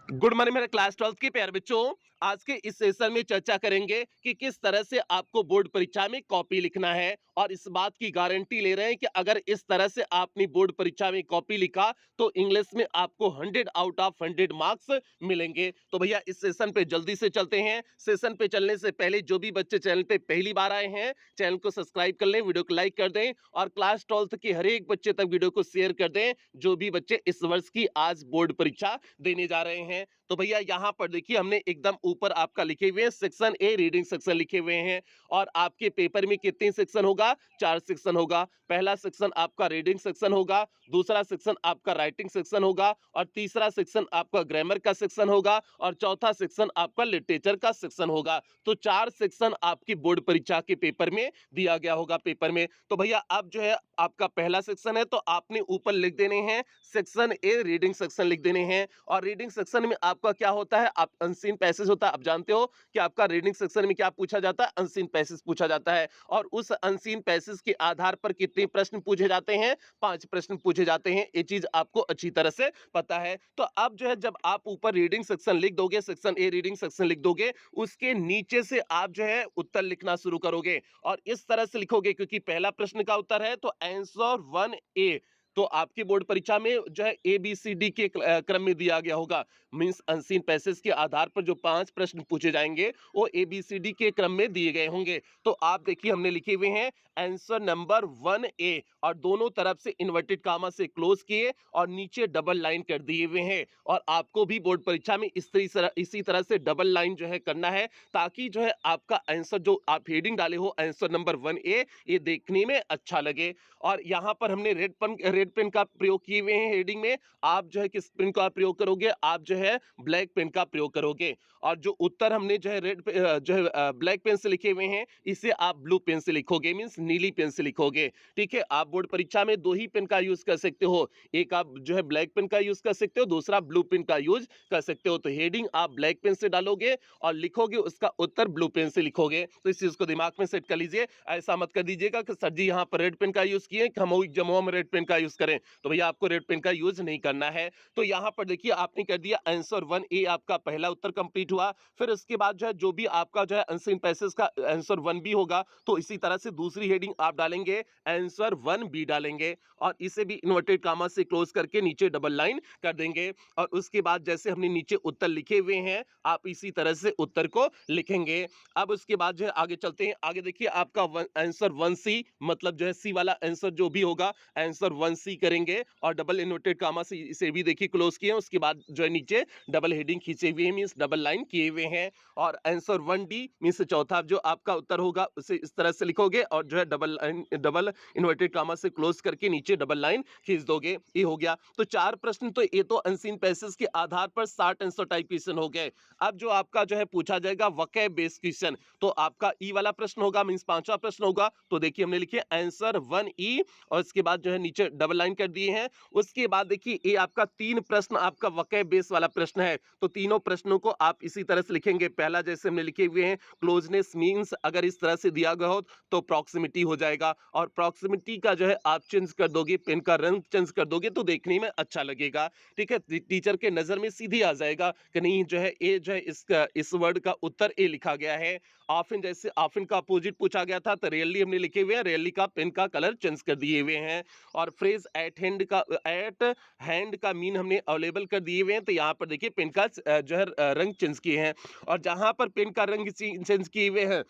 Good morning मेरे class 12th के प्यारे बच्चों। आज के इस सेशन में चर्चा करेंगे कि किस तरह से आपको बोर्ड परीक्षा में कॉपी लिखना है और इस बात की गारंटी ले रहे हैं कि अगर इस तरह से आपने बोर्ड परीक्षा में कॉपी लिखा तो इंग्लिश में आपको 100 आउट ऑफ 100 मार्क्स मिलेंगे। तो भैया इस सेशन पे जल्दी से चलते हैं। सेशन पे चलने से पहले जो भी बच्चे चैनल पे पहली बार आए हैं चैनल को सब्सक्राइब कर लें, वीडियो को लाइक कर दें और क्लास 12th के हर एक बच्चे तक वीडियो को शेयर कर दें जो भी बच्चे इस वर्ष की आज बोर्ड परीक्षा देने जा रहे हैं। तो भैया यहाँ पर देखिए हमने एकदम ऊपर आपका लिखे हुए हैं सेक्शन ए रीडिंग सेक्शन लिखे हुए हैं और आपके पेपर में कितने सेक्शन होगा? 4 सेक्शन होगा। पहला सेक्शन आपका रीडिंग सेक्शन होगा, दूसरा सेक्शन आपका राइटिंग सेक्शन होगा और तीसरा सेक्शन आपका ग्रामर का सेक्शन होगा और चौथा सेक्शन आपका लिटरेचर का सेक्शन होगा। तो 4 सेक्शन आपकी बोर्ड परीक्षा के पेपर में दिया गया होगा पेपर में। तो भैया अब जो है आपका पहला सेक्शन है तो आपने ऊपर लिख देने हैं सेक्शन ए रीडिंग सेक्शन लिख देने हैं और रीडिंग सेक्शन में आपका क्या होता है? आप अनसीन पैसेज होता है। आप जानते हो कि आपका रीडिंग सेक्शन में क्या पूछा जाता है? अनसीन पैसेज पूछा जाता है और उस अनसीन पैसेज के आधार पर कितने प्रश्न पूछे जाते हैं? 5 प्रश्न पूछे जाते हैं। ये चीज आपको अच्छी तरह से पता है। तो अब जो है जब आप ऊपर रीडिंग सेक्शन लिख दोगे, सेक्शन ए रीडिंग सेक्शन लिख दोगे, उसके नीचे से आप जो है उत्तर लिखना शुरू करोगे और इस तरह से लिखोगे क्योंकि पहला प्रश्न का उत्तर है तो आंसर 1 ए। तो आपकी बोर्ड परीक्षा में जो है ए बी सी डी के क्रम में दिया गया होगा। मींस अनसीन पैसेज के आधार पर जो 5 प्रश्न पूछे जाएंगे वो ए बी सी डी के क्रम में दिए गए होंगे। तो आप देखिए हमने लिखे हुए हैं आंसर नंबर 1 ए और दोनों तरफ से इन्वर्टेड कामा से क्लोज किए और नीचे डबल लाइन कर दिए हुए हैं और आपको भी बोर्ड परीक्षा में इसी तरह से डबल लाइन जो है करना है ताकि जो है आपका आंसर जो आप हेडिंग डाले हो आंसर नंबर 1 ए ये देखने में अच्छा लगे। और यहाँ पर हमने रेड पेन का प्रयोग किए हुए हैं हेडिंग में। आप जो है किस पेन का प्रयोग करोगे? आप जो है ब्लैक पेन का प्रयोग करोगे और जो उत्तर हमने जो है जो है ब्लैक पेन से लिखे हुए हैं इसे आप ब्लू पेन से लिखोगे, मींस नीली पेन से लिखोगे। ठीक है, आप बोर्ड परीक्षा में 2 ही पेन का यूज कर सकते हो, एक आप जो है ब्लैक पेन का यूज कर सकते हो, दूसरा ब्लू पेन का यूज कर सकते हो। तो हेडिंग आप ब्लैक पेन से डालोगे और लिखोगे उसका उत्तर ब्लू पेन से लिखोगे। तो इस चीज को दिमाग में सेट कर लीजिए। ऐसा मत कर दीजिएगा कि सर जी यहाँ पर रेड पेन का यूज किए हम जमुआ में रेड पेन का यूज करें, तो भैया आपको रेड पेन का यूज नहीं करना है। तो यहाँ पर देखिए आपने कर दिया आंसर 1 ए आपका पहला उत्तर कंप्लीट हुआ। फिर उसके बाद जो है जो भी आपका जो है अनसीन पैसेज का आंसर 1 बी होगा तो इसी तरह से दूसरी हेडिंग आप डालेंगे आंसर 1 बी डालेंगे और इसे भी इन्वर्टेड कामा से क्लोज करके नीचे डबल लाइन कर देंगे और उसके बाद जैसे हमने नीचे उत्तर लिखे हुए हैं आप इसी तरह से उत्तर को लिखेंगे। अब उसके बाद जो है आगे चलते हैं। आगे देखिए आपका आंसर 1 सी मतलब जो है सी वाला आंसर जो भी होगा आंसर 1 सी करेंगे और डबल इन्वर्टेड कामा से इसे भी देखिए क्लोज किए। उसके बाद जो है नीचे डबल हेडिंग खींचे हुए हैं, मींस डबल लाइन किए हुए हैं और आंसर 1 डी मींस चौथा जो आपका उत्तर होगा उसे इस तरह से लिखोगे और जो है डबल इन्वर्टेड कामा से क्लोज करके नीचे डबल लाइन खींच दोगे। ये हो गया। तो 4 प्रश्न तो ये तो अनसीन पैसेज के आधार पर 60 आंसर टाइप क्वेश्चन हो गए। अब जो आपका जो है पूछा जाएगा वोकैब बेस्ड क्वेश्चन, तो आपका ई वाला प्रश्न होगा, मींस 5वां प्रश्न होगा। तो देखिए हमने लिखे आंसर 1 ई और इसके बाद जो है नीचे डबल लाइन कर दिए हैं। उसके बाद देखिए ये आपका 3 प्रश्न आपका वोकैब बेस वाला प्रश्न है। तो तीनों प्रश्नों को आप इसी तरह से लिखेंगे। पहला जैसे हमने लिखे हुए हैं क्लोजनेस मींस अगर इस तरह से दिया गया हो तो प्रॉक्सिमिटी हो जाएगा और प्रॉक्सिमिटी का जो है आप चेंज कर दोगे, पेन का रंग चेंज कर दोगे तो देखने में अच्छा लगेगा। ठीक है, टीचर के नजर में सीधी आ जाएगा कि नहीं जो है ए जो है इसका इस वर्ड का उत्तर ए लिखा गया है। ऑफिन जैसे ऑफिन का अपोजिट पूछा गया था तो रियली हमने लिखे हुए हैं, रियली का पेन का कलर चेंज कर दिए हुए हैं और फ्रेज एट हैंड का मीन हमने अवेलेबल कर दिए हुए हैं। तो यहाँ पर देखिए पेन का जो है रंग चेंज किए हैं और जहां पर पेन का रंग चेंज किए हुए हैं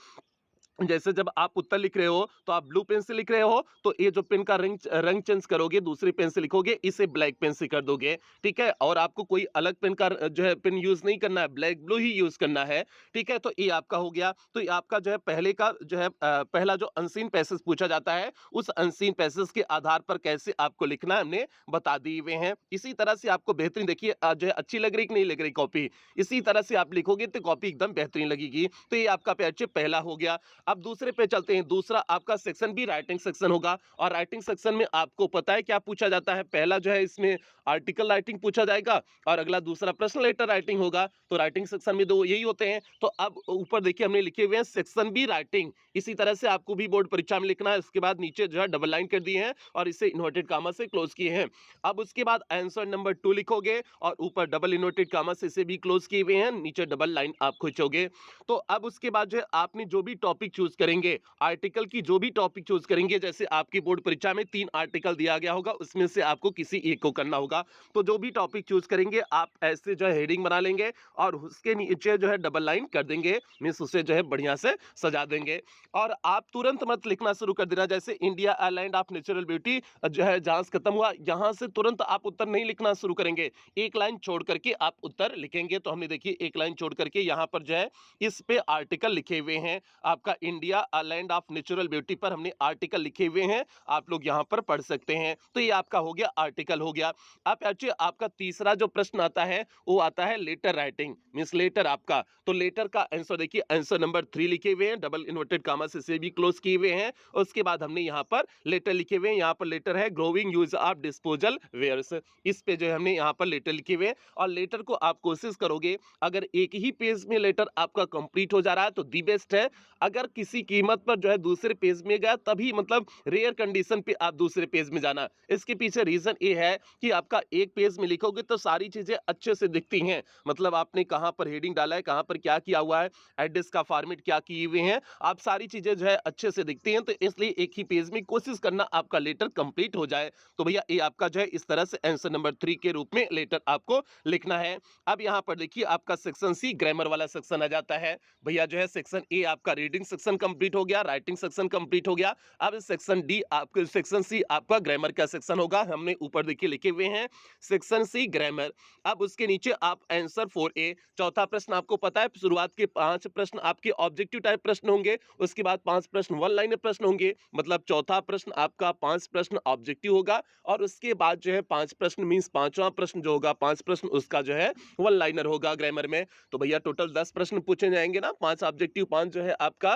जैसे जब आप उत्तर लिख रहे हो तो आप ब्लू पेन से लिख रहे हो तो ये जो पेन का रंग चेंज करोगे दूसरी पेन से लिखोगे, इसे ब्लैक पेन से कर दोगे। ठीक है, और आपको कोई अलग पेन का जो है पेन यूज नहीं करना है, ब्लैक ब्लू ही यूज करना है। ठीक है, तो ये आपका हो गया। तो ये आपका जो है पहले का जो है पहला जो अनसीन पैसेज पूछा जाता है उस अनसीन पैसेज के आधार पर कैसे आपको लिखना है हमने बता दिए हुए हैं। इसी तरह से आपको बेहतरीन देखिए जो है अच्छी लग रही कि नहीं लग रही कॉपी, इसी तरह से आप लिखोगे तो कॉपी एकदम बेहतरीन लगेगी। तो ये आपका पैच पहला हो गया। अब दूसरे पे चलते हैं। दूसरा आपका सेक्शन भी राइटिंग सेक्शन होगा और राइटिंग सेक्शन में आपको पता है क्या पूछा जाता है। पहला जो है इसमें आर्टिकल राइटिंग पूछा जाएगा और अगला दूसरा प्रश्न लेटर राइटिंग होगा। तो राइटिंग सेक्शन में दो यही होते हैं। तो अब ऊपर देखिए हमने लिखे हुए हैं सेक्शन बी राइटिंग। इसी तरह से आपको भी बोर्ड परीक्षा में लिखना है। उसके बाद नीचे जो है डबल लाइन कर दिए हैं और इसे इन्वर्टेड कामा से क्लोज किए हैं। अब उसके बाद आंसर नंबर 2 लिखोगे और ऊपर डबल इन्वर्टेड कामा से इसे भी क्लोज किए हुए हैं, नीचे डबल लाइन आप खींचोगे। तो अब उसके बाद जो है आपने जो भी टॉपिक चूज करेंगे, आर्टिकल की जो भी टॉपिक चूज करेंगे, जैसे आपकी बोर्ड परीक्षा में 3 आर्टिकल दिया गया होगा, उसमें से आपको किसी एक को करना होगा। तो जो भी टॉपिक चूज करेंगे आप ऐसे जो है हेडिंग बना लेंगे और उसके नीचे जो है डबल लाइन कर देंगे, मींस उसे जो है बढ़िया से सजा देंगे। और आप तुरंत मत लिखना शुरू कर देना, जैसे India island of natural beauty जो है जहां से खत्म हुआ, यहां से तुरंत आप उत्तर नहीं लिखना शुरू करेंगे। एक लाइन छोड़ करके आप उत्तर लिखेंगे। तो हमने देखिए एक लाइन छोड़ करके यहाँ पर जो है इस पे आर्टिकल लिखे हुए हैं। आपका India island of natural beauty पर हमने आर्टिकल लिखे हुए हैं, आप लोग यहाँ पर पढ़ सकते हैं। तो ये आपका हो गया आर्टिकल हो गया। अब एक्चुअली आपका तीसरा जो प्रश्न आता है वो आता है लेटर राइटिंग, मींस लेटर आपका। तो लेटर का आंसर देखिए, आंसर नंबर 3 लिखे हुए हैं, डबल इन्वर्टेड कामा से भी क्लोज किए हुए हैं। उसके बाद हमने यहाँ पर लेटर लिखे हुए हैं। यहाँ पर लेटर है growing use of disposal wares, इस पे जो है हमने यहाँ पर लेटर लिखे हुए हैं। और लेटर को आप कोशिश करोगे, अगर एक ही पेज में लेटर आपका कंप्लीट हो जा रहा है तो दी बेस्ट है। अगर किसी कीमत पर जो है दूसरे पेज में गया तभी, मतलब रेयर कंडीशन पे आप दूसरे पेज में जाना। इसके पीछे रीजन ये है कि आपका एक पेज में लिखोगे तो सारी चीजें अच्छे से दिखती हैं, मतलब आपने कहां पर हेडिंग डाला है, कहां पर क्या किया हुआ है, एड्रेस का फॉर्मेट क्या किए हुए हैं, आप सारी चीजें जो है अच्छे से दिखती हैं। तो इसलिए एक ही पेज में कोशिश करना आपका लेटर कंप्लीट हो जाए। तो भैया ये आपका जो है इस तरह से आंसर नंबर 3 के रूप में लेटर आपको लिखना है। अब यहाँ पर देखिए आपका सेक्शन सी ग्रामर वाला सेक्शन आ जाता है। भैया जो है सेक्शन ए आपका रीडिंग सेक्शन कंप्लीट हो गया, राइटिंग सेक्शन कंप्लीट हो गया। अब सेक्शन डी आपका, सेक्शन सी आपका ग्रामर का सेक्शन होगा। हमने ऊपर देखिए लिखे हुए हैं सेक्शन सी ग्रामर। अब उसके नीचे आप आंसर 4A, चौथा प्रश्न आपको पता है शुरुआत के 5 प्रश्न आपके ऑब्जेक्टिव टाइप प्रश्न होंगे, उसके बाद 5 प्रश्न वन लाइनर प्रश्न होंगे, मतलब चौथा प्रश्न आपका 5 प्रश्न ऑब्जेक्टिव होगा और उसके बाद जो है 5 प्रश्न मींस पांचवा प्रश्न जो होगा 5 प्रश्न उसका जो है वन लाइनर होगा ग्रामर में। तो भैया टोटल 10 प्रश्न पूछे जाएंगे ना, 5 ऑब्जेक्टिव 5 जो है आपका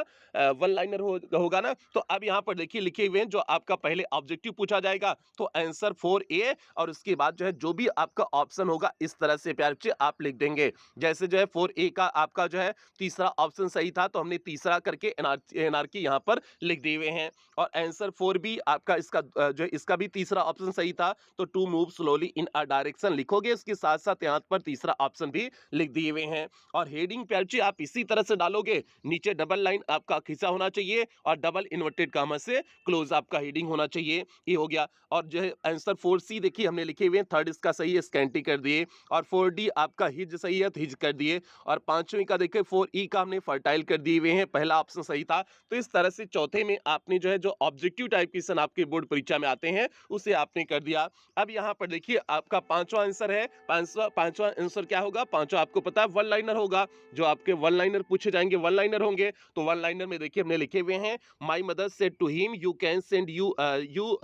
वन लाइनर होगा ना। तो अब यहाँ पर देखिए लिखे हुए हैं जो आपका पहले ऑब्जेक्टिव पूछा जाएगा तो आंसर 4A और उसके बाद जो है जो भी आपका ऑप्शन होगा इस तरह से प्यार से आप लिख देंगे। जैसे जो है 4A का आपका जो है तीसरा ऑप्शन सही था तो हमने तीसरा करके एनआरकी यहाँ पर लिख दिए हुए हैं। और आंसर 4B आपका इसका जो है इसका भी तीसरा ऑप्शन सही था तो to move slowly in a direction लिखोगे, इसके साथ साथ यहाँ पर तीसरा ऑप्शन भी लिख दिए हुए हैं। और हेडिंग प्यार से आप इसी तरह से डालोगे, नीचे डबल लाइन आपका खिंचा होना चाहिए और डबल इन्वर्टेड कामा से क्लोज आपका हेडिंग होना चाहिए। ये हो गया। और जो है आंसर 4C देखिए हमने लिखे हुए हैं, थर्ड इसका सही है स्कैंटी कर दिए। और 4D आपका हिज सही है तो हिज कर दिए। और पांचवें का देखिए 4E का हमने फर्टाइल कर दिए हुए हैं, पहला ऑप्शन सही था। तो इस तरह से चौथे में आपने जो है जो ऑब्जेक्टिव टाइप क्वेश्चन आपके बोर्ड परीक्षा में आते हैं उसे आपने कर दिया। अब यहाँ पर देखिए आपका पांचवा आंसर है, पांचवा आंसर क्या होगा, पांचवा आपको पता है वन लाइनर होगा। जो आपके वन लाइनर पूछे जाएंगे वन लाइनर होंगे। तो वन लाइनर में देखिए हमने लिखे हुए हैं my mother said to him you can send you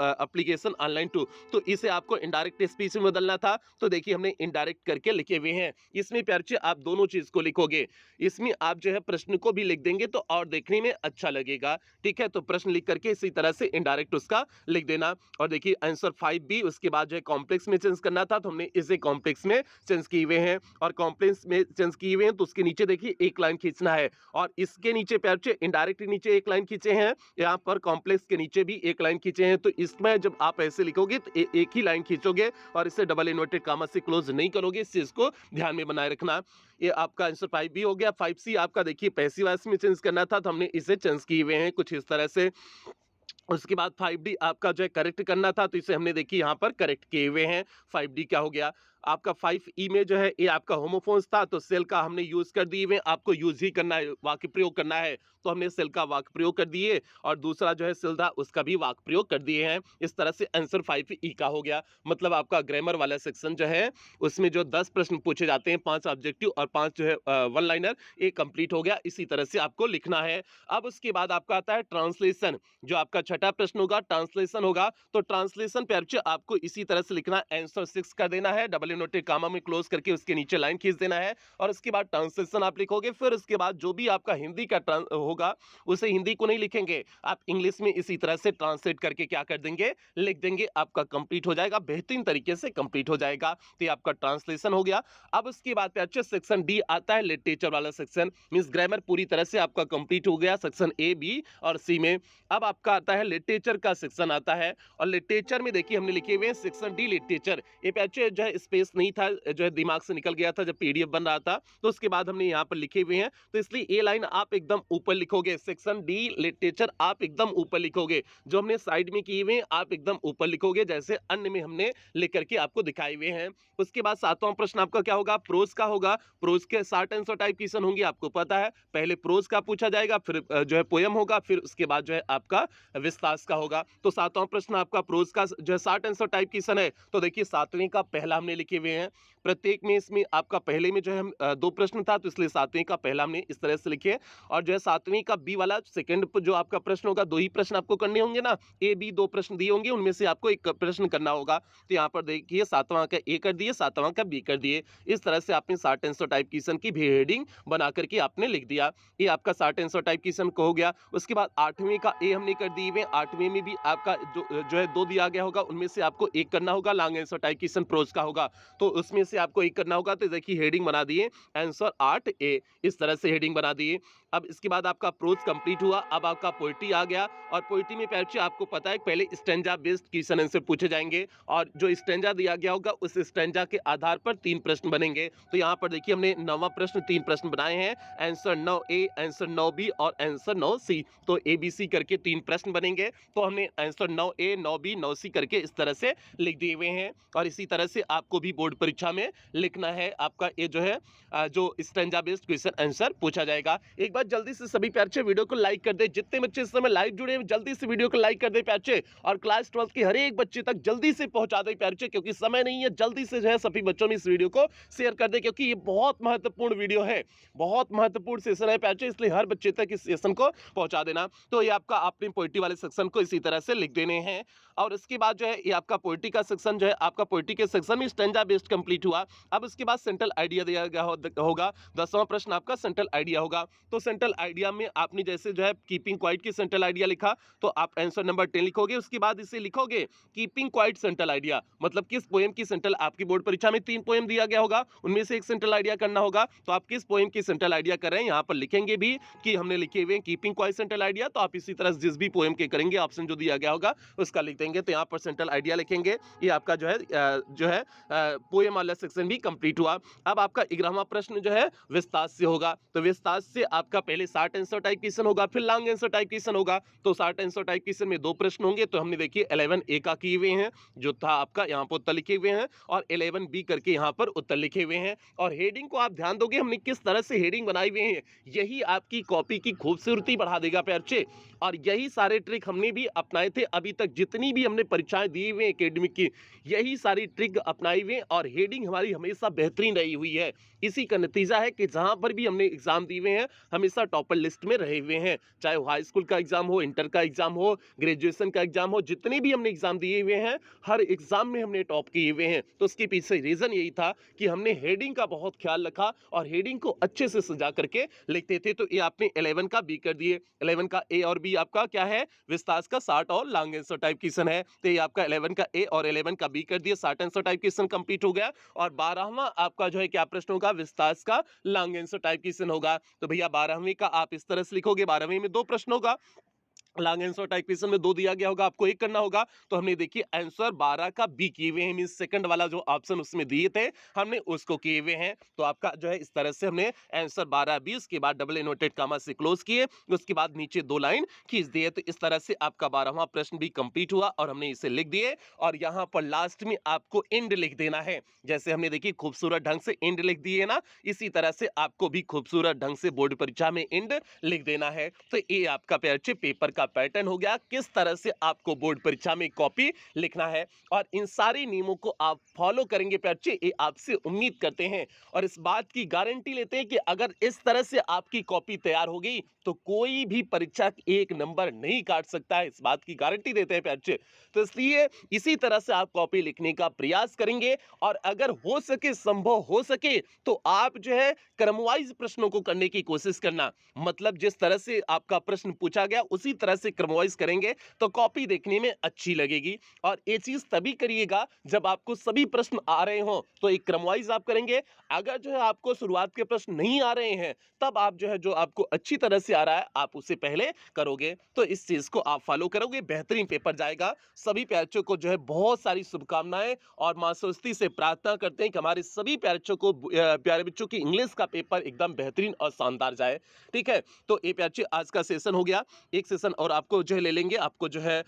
application online too. तो इसे आपको इनडायरेक्ट स्पीच में बदलना था तो देखिए हमने इनडायरेक्ट करके लिखे हुए हैं। इसमें प्यार से आप दोनों चीज को लिखोगे, इसमें आप जो है प्रश्न को भी लिख देंगे तो और देखने में अच्छा लगेगा। ठीक है, तो प्रश्न लिख करके इसी तरह से इनडायरेक्ट उसका लिख देना। और देखिए आंसर 5B उसके बाद जो है कॉम्प्लेक्स में चेंज करना था तो हमने इसे कॉम्प्लेक्स में चेंज किए हुए हैं। और कॉम्प्लेक्स में चेंज किए हुए हैं तो उसके नीचे देखिए एक लाइन खींचना है और इसके नीचे प्यार से इनडायरेक्ट नीचे एक लाइन खींचे हैं, यहाँ पर कॉम्प्लेक्स के नीचे भी एक लाइन खींचे हैं। तो इसमें जब आप ऐसे लिखोगे तो एक ही लाइन खींचोगे और इसे डबल इन्वर्टेड कामा से क्लोज नहीं करोगे, इस चीज को ध्यान में बनाए रखना। ये आपका आंसर 5B हो गया। 5C आपका देखिए पैसिव वॉइस में चेंज करना था तो हमने इसे चेंज किए हुए हैं कुछ इस तरह से। उसके बाद 5D आपका जो है करेक्ट करना था तो इसे हमने देखिए यहाँ पर करेक्ट किए हुए हैं। 5D क्या हो गया आपका 5E में जो है ये आपका होमोफोन्स था तो सेल का हमने यूज कर दिए हुए, आपको यूज ही करना है, वाक्य प्रयोग करना है तो हमने सेल का वाक्य प्रयोग कर दिए और दूसरा जो है सेल था उसका भी वाक्य प्रयोग कर दिए हैं। इस तरह से आंसर 5E का हो गया। मतलब आपका ग्रामर वाला सेक्शन जो है उसमें जो 10 प्रश्न पूछे जाते हैं, 5 ऑब्जेक्टिव और 5 जो है वन लाइनर, ये कंप्लीट हो गया। इसी तरह से आपको लिखना है। अब उसके बाद आपका आता है ट्रांसलेशन, जो आपका छठा प्रश्न होगा ट्रांसलेशन होगा। तो ट्रांसलेशन पे आपको इसी तरह से लिखना, आंसर 6 कर देना है, डबल डबल इनवर्टेड कामा में क्लोज करके उसके नीचे लाइन खींच देना है और उसके बाद ट्रांसलेशन आप लिखोगे। फिर उसके बाद जो भी आपका हिंदी का होगा उसे हिंदी को नहीं लिखेंगे, आप इंग्लिश में इसी तरह से ट्रांसलेट करके क्या कर देंगे, लिख देंगे। आपका कंप्लीट हो जाएगा, बेहतरीन तरीके से कंप्लीट हो जाएगा। तो ये आपका ट्रांसलेशन हो गया। अब उसके बाद अच्छे सेक्शन डी आता है, लिटरेचर वाला सेक्शन, मींस ग्रामर पूरी तरह से आपका कंप्लीट हो गया सेक्शन ए, बी और सी में। अब आपका आता है लिटरेचर का सेक्शन आता है और लिटरेचर में देखिए हमने लिखे हुए हैं सेक्शन डी लिटरेचर। ये बच्चे जो है स्पेस नहीं था, जो है दिमाग से निकल गया था जब पीडीएफ बन रहा था, तो उसके बाद हमने यहाँ पर लिखे हुए हैं, तो इसलिए ए लाइन आप एकदम ऊपर लिखोगे, सेक्शन डी लिटरेचर आप एकदम ऊपर लिखोगे। जो हमने साइड में किए हुए हैं आप एकदम ऊपर लिखोगे, जैसे अन्य में हमने लिख करके आपको दिखाए हुए हैं। उसके बाद सातवां प्रश्न आपका क्या होगा, प्रोज का होगा। प्रोज के 60 आंसर टाइप क्वेश्चन होंगे, आपको पता है। पहले प्रोज का पूछा जाएगा, फिर जो है पोयम होगा, फिर उसके बाद जो है आपका विस्तार का होगा। तो सातवां प्रश्न आपका प्रोज का जो है 60 आंसर टाइप क्वेश्चन है। तो देखिए सातवें का पहला हमने लिखे हुए हैं, प्रत्येक में इसमें आपका पहले में जो है दो प्रश्न था, तो इसलिए सातवें का पहला हमने इस तरह से लिखे। और जो है सातवें का बी वाला सेकंड जो आपका प्रश्न होगा, दो ही प्रश्न आपको करने होंगे ना, ए बी दो प्रश्न दिए होंगे, उनमें से आपको एक प्रश्न करना होगा। तो यहाँ पर देखिए सातवां का ए कर दिए, सातवां का बी कर दिए। इस तरह से आपने 60 आंसर टाइप क्वेश्चन की भी हेडिंग बना करके आपने लिख दिया। ये आपका 60 आंसर टाइप क्वेश्चन को हो गया। उसके बाद आठवें का ए हमने कर दिए हुए, आठवें में भी आपका जो है दो दिया गया होगा, उनमें से आपको एक करना होगा, long answer type question prose का होगा, तो उसमें से आपको एक करना होगा। तो देखिए हेडिंग बना दिए आंसर 8 ए, इस तरह से हेडिंग बना दिए। अब इसके बाद आपका प्रोज कंप्लीट हुआ, अब आपका पोएट्री आ गया। और पोएट्री में पहले आपको पता है पहले स्टैंजा बेस्ड क्वेश्चन आंसर पूछे जाएंगे और जो स्टैंजा दिया गया होगा उस स्टैंजा के आधार पर 3 प्रश्न बनेंगे। तो यहाँ पर देखिए हमने 9वां प्रश्न 3 प्रश्न बनाए हैं, आंसर 9 ए, आंसर 9 बी और आंसर 9 सी। तो ए बी सी करके 3 प्रश्न बनेंगे। तो हमने आंसर 9 ए, 9 बी, 9 सी करके इस तरह से लिख दिए हुए हैं। और इसी तरह से आपको भी बोर्ड परीक्षा में लिखना है, आपका ये जो है जो स्टैंजा बेस्ड क्वेश्चन आंसर पूछा जाएगा। एक बार जल्दी से सभी प्यारे वीडियो को लाइक कर दे, जितने बच्चे इस समय लाइव जुड़े हैं जल्दी से वीडियो को लाइक कर दे प्यारे, और क्लास 12 के हर एक बच्चे तक जल्दी से पहुंचा दे प्यारे, क्योंकि समय नहीं है। जल्दी से जो है सभी बच्चों में इस वीडियो को शेयर कर दे, क्योंकि ये बहुत महत्वपूर्ण वीडियो है, बहुत महत्वपूर्ण सेशन है प्यारे, इसलिए हर बच्चे तक इस सेशन को पहुंचा देना। तो ये आपका आपने पोएट्री वाले सेक्शन को इसी तरह से लिख देने हैं। और इसके बाद जो है ये आपका पोएट्री का सेक्शन जो है, आपका पोएट्री के सेक्शन में स्टैंजा बेस्ड कंप्लीट हुआ। अब उसके बाद सेंट्रल आइडिया दिया गया होगा, 10वां प्रश्न आपका सेंट्रल आइडिया होगा। तो सेंट्रल आइडिया में आपने जैसे जो है कीपिंग क्वाइट की सेंट्रल आइडिया लिखा, तो आप आंसर नंबर 10 लिखोगे। उसके बाद इसे लिखोगे कीपिंग क्वाइट सेंट्रल आइडिया, मतलब किस पोएम की सेंट्रल, आपकी बोर्ड परीक्षा में 3 पोएम दिया गया होगा, उनमें से एक सेंट्रल आइडिया करना होगा। तो आप किस पोएम की सेंट्रल आइडिया कर रहे हैं यहाँ पर लिखेंगे भी कि हमने लिखे हुए कीपिंग क्वाइट सेंट्रल आइडिया। तो आप इसी तरह जिस भी पोएम के करेंगे ऑप्शन जो दिया गया होगा उसका लिख देंगे। तो यहाँ पर सेंट्रल आइडिया लिखेंगे। ये आपका जो है पोएम वाला सेक्शन भी कंप्लीट हुआ। अब आपका 11वां प्रश्न जो है विस्तार से होगा। तो विस्तार से आपका पहले 60 आंसर टाइप क्वेश्चन होगा, फिर लॉन्ग आंसर टाइप क्वेश्चन होगा। तो 60 आंसर टाइप क्वेश्चन में 2 प्रश्न होंगे। तो हमने देखिए 11 ए का किए हुए हैं, जो था आपका यहाँ पर उत्तर लिखे हुए हैं, और 11 बी करके यहाँ पर उत्तर लिखे हुए हैं। और हेडिंग को आप ध्यान दोगे हमने किस तरह से हेडिंग बनाई हुई है, यही आपकी कॉपी की खूबसूरती बढ़ा देगा प्यारे। और यही सारे ट्रिक हमने भी अपनाए थे, अभी तक जितनी भी हमने परीक्षाएं दी हुई एकेडमिक की, यही सारी ट्रिक अपनाई हुई और हेडिंग हमारी हमेशा बेहतरीन रही हुई है। इसी का नतीजा है कि जहां पर भी हमने एग्जाम दिए हुए हैं हमेशा टॉपर लिस्ट में रहे हुए हैं, चाहे वो हाई स्कूल का एग्जाम हो, इंटर का एग्जाम हो, ग्रेजुएशन का एग्जाम हो, जितने भी हमने एग्जाम दिए हुए हैं हर एग्जाम में हमने टॉप किए हुए हैं। तो उसके पीछे रीजन यही था कि हमने हेडिंग का बहुत ख्याल रखा और हेडिंग को अच्छे से सजा करके लिखते थे। तो ये आपने 11 का बी कर दिए, 11 का ए और बी आपका क्या है, विस्तार का 60 और लॉन्ग आंसर टाइप क्वेश्चन है। तो ये आपका 11 का ए और 11 का बी कर दिए, 60 आंसर टाइप क्वेश्चन कंप्लीट हो गया। और 12वां आपका जो है क्या प्रश्न होगा, विस्तार का लॉन्ग आंसर टाइप क्वेश्चन होगा। तो भैया 12वीं का आप इस तरह से लिखोगे, 12वीं में 2 प्रश्न होगा, लॉन्ग आंसर टाइप क्वेश्चन में 2 दिया गया होगा, आपको 1 करना होगा। तो हमने देखिए आंसर 12 का बी किए हुए हैं, मींस सेकंड वाला जो ऑप्शन उसमें दिए थे हमने उसको किए हुए हैं। तो आपका जो है इस तरह से हमने आंसर 12 बी, उसके बाद डबल इनवर्टेड कामा से क्लोज किए, उसके बाद नीचे 2 लाइन खींच दिए। तो इस तरह से आपका 12वां प्रश्न भी कंप्लीट हुआ और हमने इसे लिख दिए। और यहाँ पर लास्ट में आपको एंड लिख देना है, जैसे हमने देखिए खूबसूरत ढंग से एंड लिख दिए ना, इसी तरह से आपको भी खूबसूरत ढंग से बोर्ड परीक्षा में एंड लिख देना है। तो ये आपका पेपर का पैटर्न हो गया, किस तरह से आपको बोर्ड परीक्षा में कॉपी लिखना है और इन सारे नियमों को आप फॉलो करेंगे बच्चे, ये आपसे उम्मीद करते हैं और इस बात की गारंटी लेते हैं कि अगर इस तरह से आपकी कॉपी तैयार हो गई तो कोई भी परीक्षक एक नंबर नहीं काट सकता है, इस बात की गारंटी देते हैं बच्चे। तो इसलिए इसी तरह से आप कॉपी लिखने का प्रयास करेंगे और अगर हो सके, संभव हो सके तो आप जो है क्रमवाइज प्रश्नों को करने की कोशिश करना, मतलब जिस तरह से आपका प्रश्न पूछा गया उसी तरह से क्रमवाइज करेंगे तो कॉपी देखने में अच्छी लगेगी। और ये चीज तभी करिएगा जब आपको सभी प्रश्न आ रहे हो, तो एक क्रमवाइज आप करेंगे। अगर जो है आपको शुरुआत के प्रश्न नहीं आ रहे हैं तब आप जो है जो आपको अच्छी तरह से आ रहा है आप उसे पहले करोगे, तो इस चीज को आप फॉलो करोगे, बेहतरीन पेपर जाएगा। सभी बच्चों को जो है बहुत सारी शुभकामनाएं और मां सरस्वती से प्रार्थना करते हैं कि हमारे सभी बच्चों को प्यारे बच्चों की इंग्लिश का पेपर एकदम बेहतरीन और शानदार जाए। ठीक है, तो ये बच्चे आज का सेशन हो गया, एक सेशन और आपको जो है ले लेंगे, आपको जो है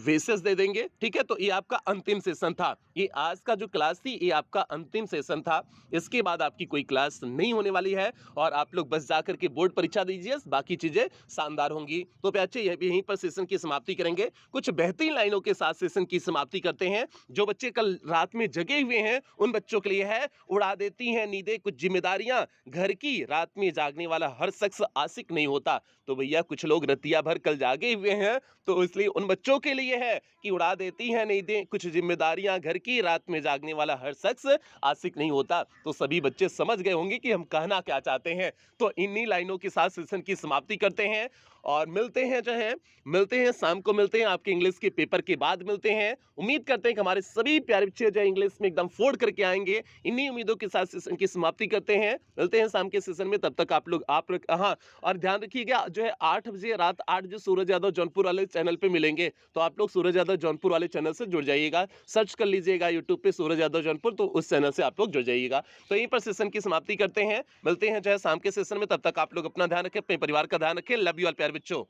वेसेस दे देंगे। ठीक है, तो ये आपका अंतिम सेशन था, ये आज का जो क्लास थी ये आपका अंतिम सेशन था। इसके बाद आपकी कोई क्लास नहीं होने वाली है और आप लोग बस जाकर के बोर्ड परीक्षा दीजिए, बाकी चीजें शानदार होंगी। तो बच्चे यहीं पर सेशन की समाप्ति करेंगे, कुछ बेहतरीन लाइनों के साथ सेशन की समाप्ति करते हैं। जो बच्चे कल रात में जगे हुए हैं उन बच्चों के लिए है, उड़ा देती हैं नींदें कुछ जिम्मेदारियां घर की, रात में जागने वाला हर शख्स आशिक नहीं होता। तो भैया कुछ लोग रतिया भर कल जागे हुए हैं, तो इसलिए उन बच्चों के लिए है कि उड़ा देती हैं नींदें कुछ जिम्मेदारियां घर की, रात में जागने वाला हर शख्स आशिक नहीं होता। तो सभी बच्चे समझ गए होंगे कि हम कहना क्या चाहते हैं। तो इन्हीं लाइनों के साथ सेशन की समाप्ति करते हैं और मिलते हैं शाम को, मिलते हैं आपके इंग्लिश के पेपर के बाद मिलते हैं। उम्मीद करते हैं कि हमारे सभी प्यारे बच्चे जो इंग्लिश में एकदम फोड़ करके आएंगे। इन्हीं उम्मीदों के साथ सेशन की समाप्ति करते हैं, मिलते हैं शाम के सेशन में। तब तक आप लोग हाँ, और ध्यान रखिएगा जो है 8 बजे, रात 8 बजे सूरज यादव जौनपुर वाले चैनल पे मिलेंगे, तो आप लोग सूरज यादव जौनपुर वाले चैनल से जुड़ जाइएगा। सर्च कर लीजिएगा यूट्यूब पे सूरज यादव जौनपुर, तो उस चैनल से आप लोग जुड़ जाइएगा। तो यहीं पर सेशन की समाप्ति करते हैं, मिलते हैं जो है शाम के सेशन में। तब तक आप लोग अपना ध्यान रखें, अपने परिवार का ध्यान रखें। लव यू ऑल प्यारे बच्चों।